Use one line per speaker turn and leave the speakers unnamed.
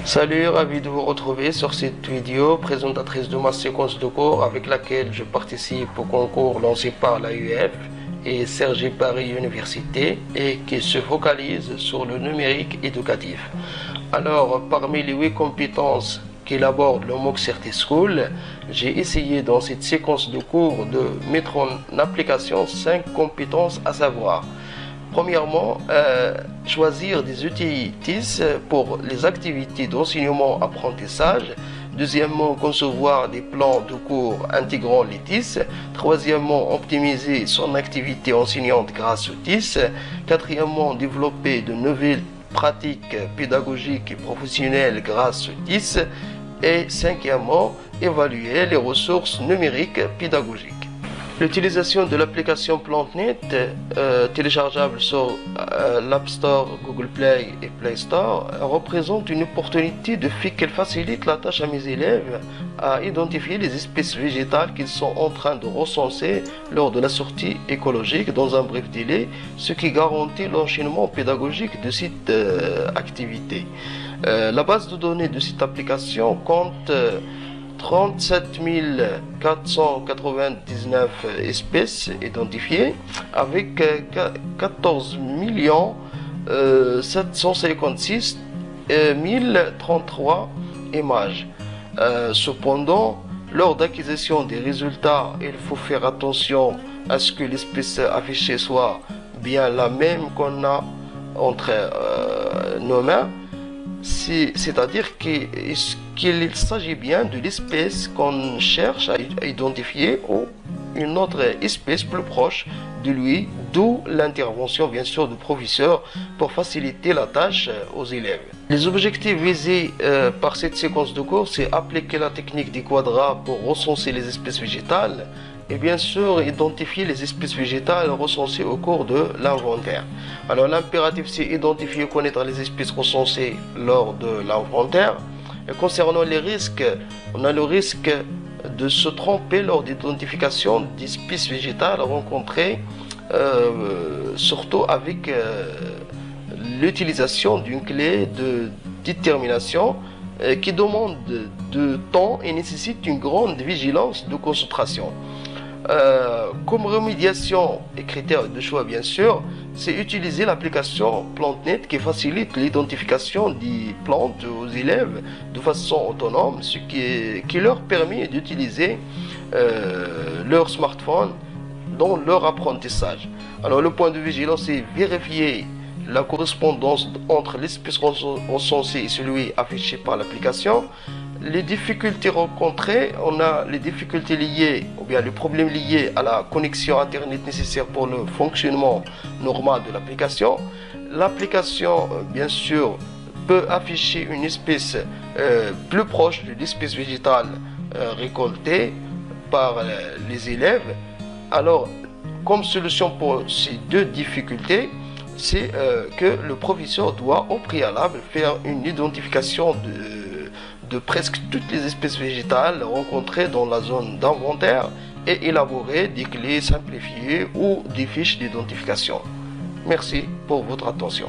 Salut, ravi de vous retrouver sur cette vidéo présentatrice de ma séquence de cours avec laquelle je participe au concours lancé par l'AUF et Cergy Paris Université et qui se focalise sur le numérique éducatif. Alors, parmi les 8 compétences qu'il aborde le MOOC CertiSchool, j'ai essayé dans cette séquence de cours de mettre en application 5 compétences à savoir. Premièrement, choisir des outils TIS pour les activités d'enseignement-apprentissage. Deuxièmement, concevoir des plans de cours intégrant les TIS. Troisièmement, optimiser son activité enseignante grâce aux TIS. Quatrièmement, développer de nouvelles pratiques pédagogiques et professionnelles grâce aux TIS. Et cinquièmement, évaluer les ressources numériques pédagogiques. L'utilisation de l'application PlanteNet, téléchargeable sur l'App Store, Google Play et Play Store, représente une opportunité de fait qu'elle facilite la tâche à mes élèves à identifier les espèces végétales qu'ils sont en train de recenser lors de la sortie écologique dans un bref délai, ce qui garantit l'enchaînement pédagogique de cette activité. La base de données de cette application compte 37 499 espèces identifiées avec 14 756 033 images. Cependant, lors d'acquisition des résultats, il faut faire attention à ce que l'espèce affichée soit bien la même qu'on a entre nos mains. C'est-à-dire qu'il s'agit bien de l'espèce qu'on cherche à identifier ou une autre espèce plus proche de lui, d'où l'intervention bien sûr du professeur pour faciliter la tâche aux élèves. Les objectifs visés par cette séquence de cours, c'est appliquer la technique des quadras pour recenser les espèces végétales et bien sûr identifier les espèces végétales recensées au cours de l'inventaire. Alors l'impératif c'est identifier et connaître les espèces recensées lors de l'inventaire. Concernant les risques, on a le risque de se tromper lors d'identification d'espèces végétales rencontrées, surtout avec l'utilisation d'une clé de détermination qui demande de temps et nécessite une grande vigilance de concentration. Comme remédiation et critère de choix bien sûr, c'est utiliser l'application PlanteNet qui facilite l'identification des plantes aux élèves de façon autonome, ce qui leur permet d'utiliser leur smartphone dans leur apprentissage. Alors le point de vigilance c'est vérifier la correspondance entre l'espèce recensée et celui affiché par l'application. Les difficultés rencontrées, on a les difficultés liées ou bien les problèmes liés à la connexion internet nécessaire pour le fonctionnement normal de l'application. L'application bien sûr peut afficher une espèce plus proche de l'espèce végétale récoltée par les élèves. Alors comme solution pour ces deux difficultés, c'est que le professeur doit au préalable faire une identification de presque toutes les espèces végétales rencontrées dans la zone d'inventaire et élaborer des clés simplifiées ou des fiches d'identification. Merci pour votre attention.